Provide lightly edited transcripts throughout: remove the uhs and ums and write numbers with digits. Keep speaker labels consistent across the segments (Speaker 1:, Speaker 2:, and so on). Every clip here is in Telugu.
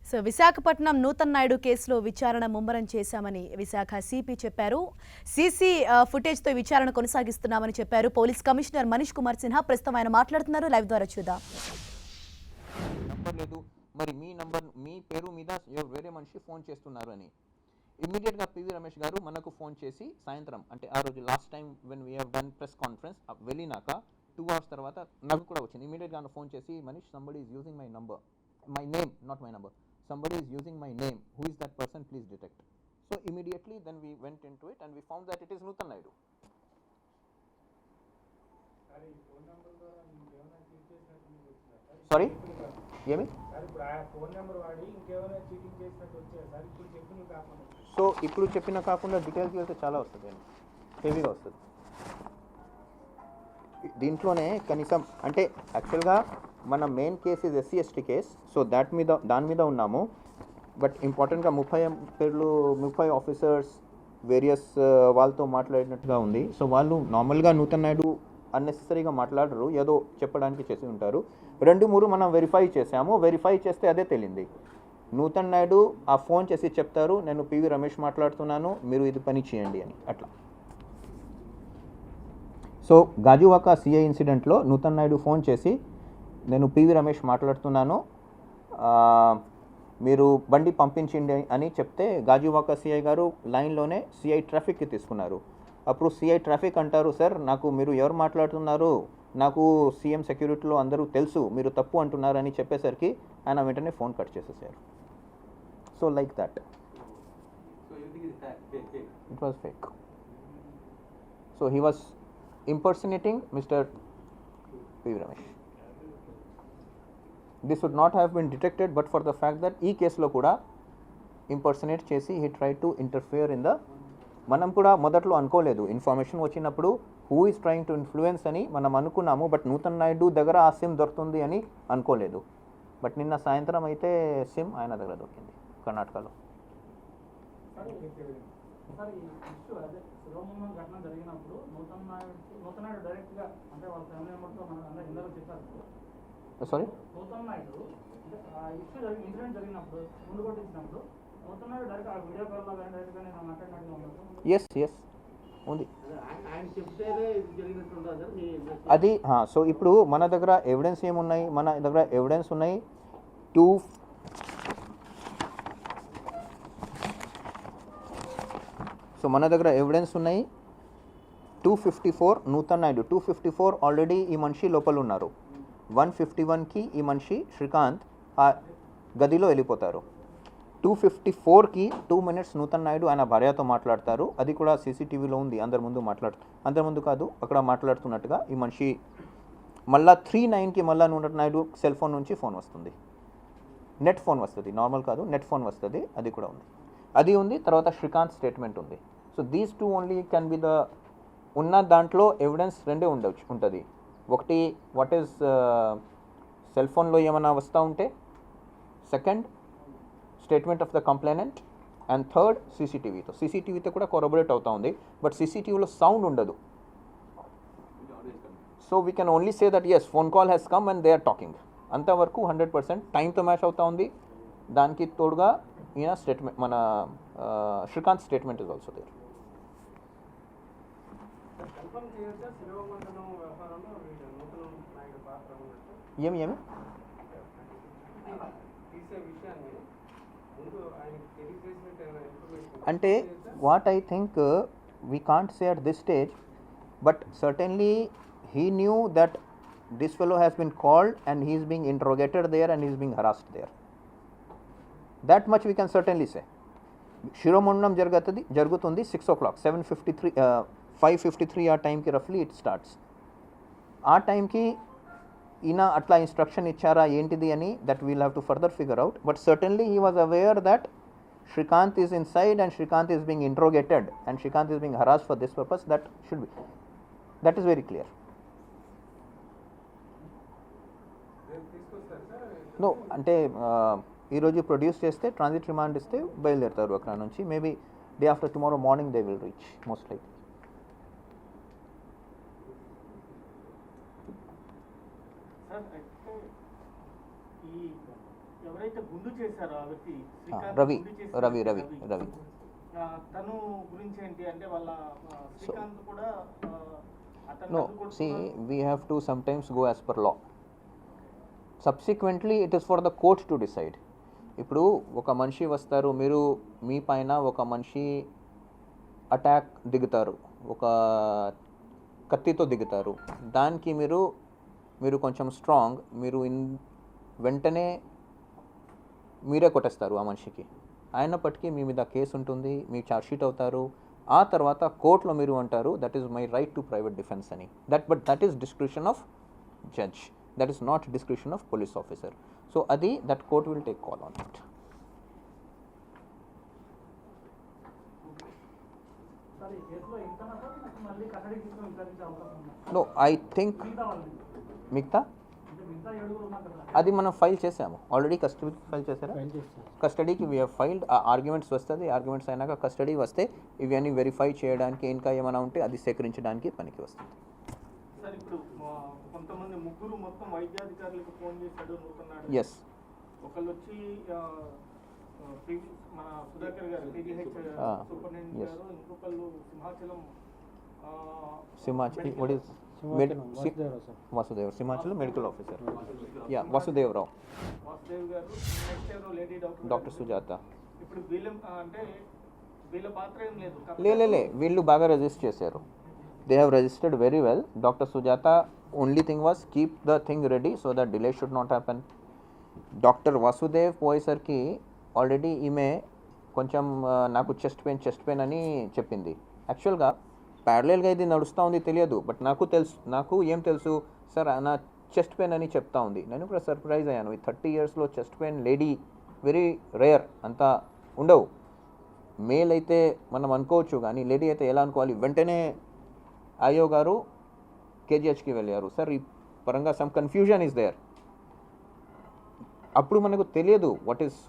Speaker 1: సో విశాఖపట్నం నూతన్ నాయుడు కేసులో విచారణ ముమ్మరం చేశామని విశాఖ సిపి చెప్పారు. సీసీ ఫుటేజ్తో విచారణ కొనసాగిస్తున్నామని చెప్పారు. పోలీస్ కమిషనర్ మనీష్ కుమార్ సిన్హా ప్రస్తుతం ఆయన మాట్లాడుతున్నారు. లైవ్ ద్వారా చూద్దాం.
Speaker 2: నంబర్ లేదు, మరి మీ పేరు మీద వేరే మనిషి ఫోన్ చేస్తున్నారు అని ఇమ్మీడియట్గా పివి రమేష్ గారు మనకు ఫోన్ చేసి సాయంత్రం, అంటే ఆ రోజు last time when we have done press conference వెళ్ళినాక 2 hours తర్వాత నాకు కూడా వచ్చింది. ఇమీడియట్గా ఫోన్ చేసి, Manish, somebody is using my number, my name, not my number, somebody is using my name, who is that person, please detect. So immediately then we went into it and we found that it is Nuthan Naidu. Sorry, ఏమి? సో ఇప్పుడు చెప్పిన కాకుండా డీటెయిల్స్ వెళ్తే చాలా వస్తుంది, హెవీగా వస్తుంది. దీంట్లోనే కనీసం అంటే యాక్చువల్గా మన main case is SC ST case, so దాని మీద ఉన్నాము. బట్ ఇంపార్టెంట్గా 30 ఆఫీసర్స్ వేరియస్ వాళ్ళతో మాట్లాడినట్టుగా ఉంది. సో వాళ్ళు నార్మల్గా నూతన్ నాయుడు అన్నెసెసరీగా మాట్లాడరు, ఏదో చెప్పడానికి చేసి ఉంటారు. 2-3 మనం వెరిఫై చేసాము. వెరిఫై చేస్తే అదే తెలియంది. నూతన్ నాయుడు ఆ ఫోన్ చేసి చెప్తారు, నేను పివి రమేష్ మాట్లాడుతున్నాను, మీరు ఇది పని చేయండి అని. అట్లా. సో గాజువాక సిఐ ఇన్సిడెంట్లో నూతన్ నాయుడు ఫోన్ చేసి, నేను పివి రమేష్ మాట్లాడుతున్నాను, మీరు బండి పంపించండి అని చెప్తే గాజువాక సిఐ గారు లైన్లోనే సిఐ ట్రాఫిక్కి తీసుకున్నారు. అప్పుడు సిఐ ట్రాఫిక్ అంటారు, సార్ నాకు మీరు ఎవరు మాట్లాడుతున్నారు, నాకు సీఎం సెక్యూరిటీలో అందరూ తెలుసు, మీరు తప్పు అంటున్నారు అని చెప్పేసరికి ఆయన వెంటనే ఫోన్ కట్ చేసేసారు. So like that it was fake. So he was impersonating Mr. P. Ramesh. This would not have been detected but for the fact that ఈ కేసులో కూడా ఇంపర్సనేట్ చేసి he tried to interfere in the, మనం కూడా మొదట్లో అనుకోలేదు, ఇన్ఫర్మేషన్ వచ్చినప్పుడు who is trying to influence అని మనం అనుకున్నాము. బట్ నూతన్ నాయుడు దగ్గర ఆ సిమ్ దొరుకుతుంది అని అనుకోలేదు. బట్ నిన్న సాయంత్రం అయితే సిమ్ ఆయన దగ్గర దొరికింది కర్ణాటకలో. సారీ, ఎస్ ఉంది అది. సో ఇప్పుడు మన దగ్గర ఎవిడెన్స్ ఏమున్నాయి, మన దగ్గర ఎవిడెన్స్ ఉన్నాయి. సో మన దగ్గర ఎవిడెన్స్ ఉన్నాయి 254 నూతన్ నాయుడు 254 ఆల్రెడీ ఈ మనిషి లోపల ఉన్నారు. 151కి ఈ మనిషి శ్రీకాంత్ ఆ గదిలో వెళ్ళిపోతారు. 254కి 2 minutes నూతన్ నాయుడు ఆయన భార్యతో మాట్లాడతారు. అది కూడా సీసీటీవీలో ఉంది. అందరి ముందు కాదు, అక్కడ మాట్లాడుతున్నట్టుగా ఈ మనిషి. మళ్ళీ 39కి మళ్ళీ నూతన్ నాయుడు సెల్ ఫోన్ నుంచి ఫోన్ వస్తుంది, నెట్ ఫోన్ వస్తుంది, నార్మల్ కాదు, నెట్ ఫోన్ వస్తుంది. అది కూడా ఉంది. తర్వాత శ్రీకాంత్ స్టేట్మెంట్ ఉంది. So these 2 only can be the ఉన్న దాంట్లో ఎవిడెన్స్ రెండే ఉంటుంది. ఒకటి వాట్ ఈస్ సెల్ ఫోన్లో ఏమైనా వస్తూ ఉంటే, second statement of the complainant, and third సీసీటీవీతో కూడా కొరబరేట్ అవుతూ ఉంది. బట్ సీసీటీవీలో సౌండ్ ఉండదు. So we can only say that yes phone call has come and they are talking. అంతవరకు 100% టైంతో మ్యాచ్ అవుతూ ఉంది. దానికి తోడుగా ఈయన స్టేట్మెంట్, మన Srikanth statement is also there. ఏమి అంటే what I think we can't say at this stage, but certainly he knew that this fellow has been called and he is being interrogated there and he is being harassed there. That much we can certainly say. శిరోమండనం జరుగుతుంది 6 o'clock, 7:53, 5:53 ఆ టైంకి రఫ్లీ ఇట్ స్టార్ట్స్. ఆ టైంకి ఈయన అట్లా ఇన్స్ట్రక్షన్ ఇచ్చారా ఏంటిది అని that we'll have to further figure out. But certainly he was aware that Srikanth is inside and Srikanth is being interrogated and Srikanth is being harass for this purpose. That is very clear. No అంటే ఈరోజు ప్రొడ్యూస్ చేస్తే ట్రాన్సిట్ రిమాండ్ ఇస్తే బయలుదేరుతారు అక్కడ నుంచి. Maybe day after tomorrow morning they will reach most likely.
Speaker 3: ఎవరైతే ఎవరైతే గుండు చేశారో ఆ వ్యక్తి శ్రీకాంత్
Speaker 2: రవి
Speaker 3: గుండు చేసిన
Speaker 2: రవి
Speaker 3: వ్యక్తి
Speaker 2: రవి రవి
Speaker 3: తను గురించి ఏంటి అంటే వాళ్ళ శ్రీకాంత్ కూడా అతను
Speaker 2: No, see, we have to sometimes go as per law. Subsequently, it is for the court to decide. ఇప్పుడు ఒక మనిషి వస్తారు, మీరు మీ పైన ఒక మనిషి అటాక్ దిగుతారు, ఒక కత్తితో దిగుతారు, దానికి మీరు కొంచెం స్ట్రాంగ్, మీరు వెంటనే మీరే కొట్టేస్తారు ఆ మనిషికి, అయినప్పటికీ మీ మీద కేసు ఉంటుంది, మీ ఛార్జ్షీట్ అవుతారు, ఆ తర్వాత కోర్టులో మీరు అంటారు that is my right to private defence అని. But that is description of judge, that is not description of police officer. So అది that court will take call on it. No, I think మిగతా అది మనం ఫైల్ చేసాము ఆల్రెడీ. కస్టడీకి ఫైల్ చేశారా? కస్టడీకి వీ హ్యావ్ ఫైల్డ్. ఆ ఆర్గ్యుమెంట్స్ వస్తుంది, ఆర్గ్యుమెంట్స్ అయినాక కస్టడీ వస్తే ఇవన్నీ వెరిఫై చేయడానికి, ఇంకా ఏమైనా ఉంటే అది సేకరించడానికి పనికి వస్తుంది.
Speaker 3: సార్ ఇప్పుడు కొంతమంది ముగ్గురు మొత్తం వైద్యాధికారులకు ఫోన్ చేశాడు నూతన్నాడు.
Speaker 2: ఎస్,
Speaker 3: ఒకళ్ళు వచ్చి మన సుధాకర్ గారు పీజీహెచ్ సూపరింటెండెంట్ గారు, ఇంకొకళ్ళు
Speaker 2: Simhachal what is Vasudev, Simhachal medical officer, ya Vasudev Rao
Speaker 3: గారు, నెక్స్ట్ ఎవరో లేడీ
Speaker 2: డాక్టర్ సుజాత.
Speaker 3: ఇప్పుడు వీళ్ళ అంటే వీళ్ళ పాత్ర ఏం లేదు.
Speaker 2: లే వీళ్ళు బాగా రిజిస్టర్ చేశారు, they have registered very well. Doctor Sujatha only thing was keep the thing ready so that delay should not happen. Doctor Vasudev పోయేసరికి ఆల్రెడీ ఈమె కొంచెం నాకు చెస్ట్ పెయిన్ అని చెప్పింది. యాక్చువల్గా ప్యారలల్గా ఇది నడుస్తూ ఉంది తెలియదు, బట్ నాకు ఏం తెలుసు సార్ నా చెస్ట్ పెయిన్ అని చెప్తా ఉంది. నేను కూడా సర్ప్రైజ్ అయ్యాను. ఈ 30 yearsలో chest pain lady very rare, అంతా ఉండవు. మేల్ అయితే మనం అనుకోవచ్చు, కానీ లేడీ అయితే ఎలా అనుకోవాలి? వెంటనే ఆయో గారు కేజీహెచ్కి వెళ్ళారు. సార్ ఈ పరంగా సమ్ కన్ఫ్యూజన్ ఈస్ దేర్. అప్పుడు మనకు తెలియదు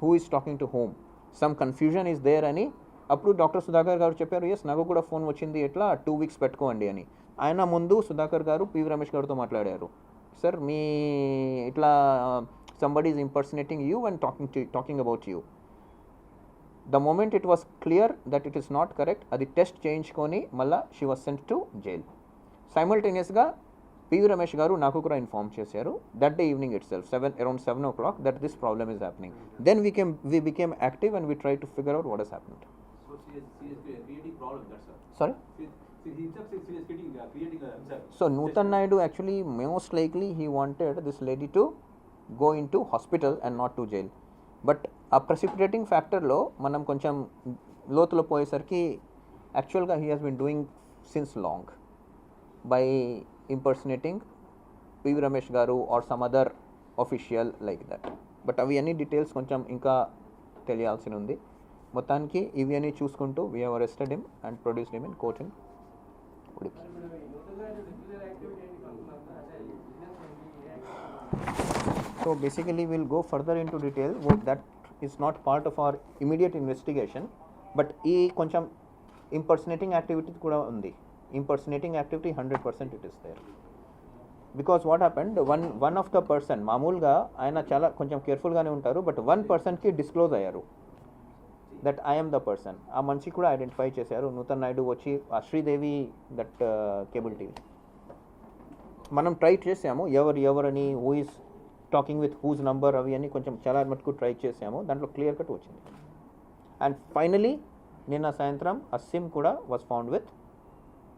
Speaker 2: who is talking to home, some confusion is there అని. అప్పుడు డాక్టర్ సుధాకర్ గారు చెప్పారు, ఎస్ నాకు కూడా ఫోన్ వచ్చింది, ఎట్లా 2 weeks పెట్టుకోండి అని. ఆయన ముందు సుధాకర్ గారు పివి రమేష్ గారితో మాట్లాడారు, సార్ మీ ఇట్లా somebody is impersonating you and talking about you. The moment it was clear that it is not correct, అది టెస్ట్ చేయించుకొని మళ్ళీ she was sent to jail. సైమల్టేనియస్గా పివి రమేష్ గారు నాకు కూడా ఇన్ఫార్మ్ చేశారు that day evening itself around 7 o'clock that this problem is happening. Then we became active and we tried to figure out what has happened.
Speaker 4: So she is creating problem, that's all.
Speaker 2: Sorry?
Speaker 4: She is creating himself.
Speaker 2: So Nutan Naidu actually most likely he wanted this lady to go into hospital and not to jail. But a precipitating factor lo manam koncham lotulo poyesarki actually he has been doing since long by impersonating PV Ramesh గారు or some other official like that. But అవి అన్ని డీటెయిల్స్ కొంచెం ఇంకా తెలియాల్సి ఉంది. మొత్తానికి ఇవి అన్ని చూసుకుంటూ we have arrested him and produced him in court in Udupi. So basically we'll go further into detail. That is not part of our immediate investigation, but ఈ కొంచెం impersonating activity కూడా ఉంది. Impersonating activity 100% it is there. Because what happened, one of the person మామూలుగా ఆయన చాలా కొంచెం కేర్ఫుల్గానే ఉంటారు, బట్ 1 personకి డిస్క్లోజ్ అయ్యారు దట్ ఐఎమ్ ద పర్సన్. ఆ మనిషి కూడా ఐడెంటిఫై చేశారు. నూతన్ నాయుడు వచ్చి ఆ శ్రీదేవి దట్ కేబుల్ టీవీ మనం ట్రై చేసాము, ఎవరని, who is talking with whose number, అవి అని కొంచెం చాలా మటుకు ట్రై చేసాము. దాంట్లో క్లియర్ కట్ వచ్చింది. అండ్ ఫైనలీ నిన్న సాయంత్రం ఆ సిమ్ కూడా was found with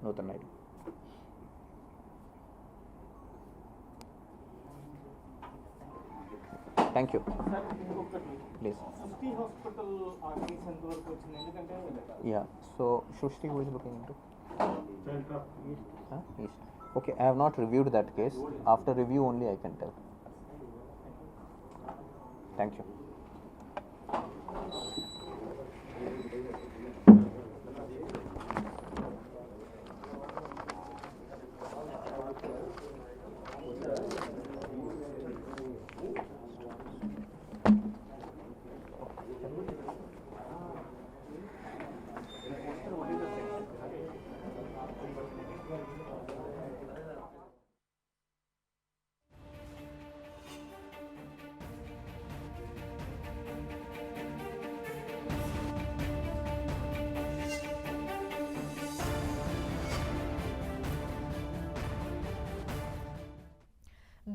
Speaker 2: Nutan Naidu. Thank you. Please.
Speaker 3: Hospital ఆ కేసు ఎంతవరకు వచ్చింది? ఎందుకంటే
Speaker 2: యా, సో సృష్టి who is looking into east. Okay, I have not reviewed that case. After review only I can tell. Thank you.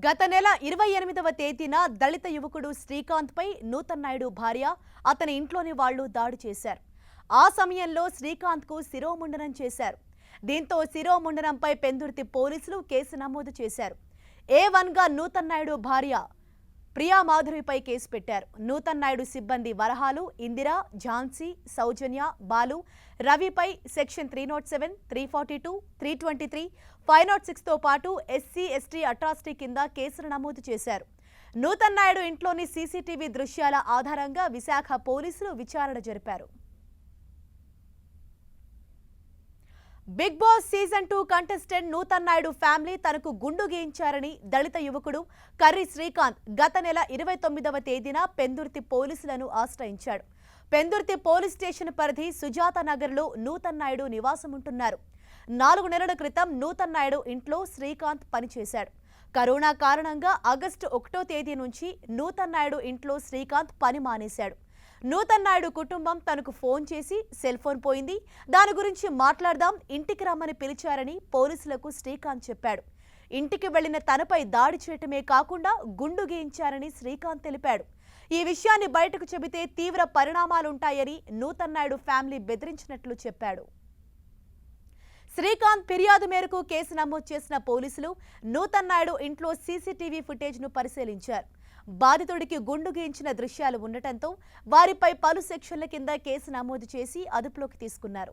Speaker 1: గత నెల 28వ తేదీన దళిత యువకుడు శ్రీకాంత్పై నూతన్ నాయుడు భార్య అతని ఇంట్లోని వాళ్లు దాడి చేశారు. ఆ సమయంలో శ్రీకాంత్కు శిరోముండనం చేశారు. దీంతో శిరోముండనంపై పెందుర్తి పోలీసులు కేసు నమోదు చేశారు. A1గా నూతన్ నాయుడు భార్య ప్రియా మాధురిపై కేసు పెట్టారు. నూతన్ నాయుడు సిబ్బంది వరహాలు, ఇందిరా, ఝాన్సీ, సౌజన్య, బాలు, రవిపై సెక్షన్ 307, 342, 323, 506తో పాటు SC/ST అట్రాసిటీ కింద కేసులు నమోదు చేశారు. నూతన్ నాయుడు ఇంట్లోని సీసీటీవీ దృశ్యాల ఆధారంగా విశాఖ పోలీసులు విచారణ జరిపారు. Bigg Boss season 2 contestant Nutan Naidu family తనకు గుండు గీయించారని దళిత యువకుడు కర్రి శ్రీకాంత్ గత నెల 29వ తేదీన పెందుర్తి పోలీసులను ఆశ్రయించాడు. పెందుర్తి పోలీస్ స్టేషన్ పరిధి సుజాత నగర్లో నూతన్ నాయుడు నివాసముంటున్నారు. 4 నెలల క్రితం నూతన్ నాయుడు ఇంట్లో శ్రీకాంత్ పనిచేశాడు. కరోనా కారణంగా ఆగస్టు 1వ తేదీ నుంచి నూతన్ నాయుడు ఇంట్లో శ్రీకాంత్ పని మానేశాడు. నూతన్ నాయుడు కుటుంబం తనకు ఫోన్ చేసి సెల్ ఫోన్ పోయింది, దాని గురించి మాట్లాడదాం, ఇంటికి రమ్మని పిలిచారని పోలీసులకు శ్రీకాంత్ చెప్పాడు. ఇంటికి వెళ్లిన తనపై దాడి చేయటమే కాకుండా గుండు గీయించారని శ్రీకాంత్ తెలిపాడు. ఈ విషయాన్ని బయటకు చెబితే తీవ్ర పరిణామాలుంటాయని నూతన్ నాయుడు ఫ్యామిలీ బెదిరించినట్లు చెప్పాడు. శ్రీకాంత్ ఫిర్యాదు మేరకు కేసు నమోదు చేసిన పోలీసులు నూతన్ నాయుడు ఇంట్లో సీసీటీవీ ఫుటేజ్ను పరిశీలించారు. బాధితుడికి గుండు గీయించిన దృశ్యాలు ఉండటంతో వారిపై పలు సెక్షన్ల కింద కేసు నమోదు చేసి అదుపులోకి తీసుకున్నారు.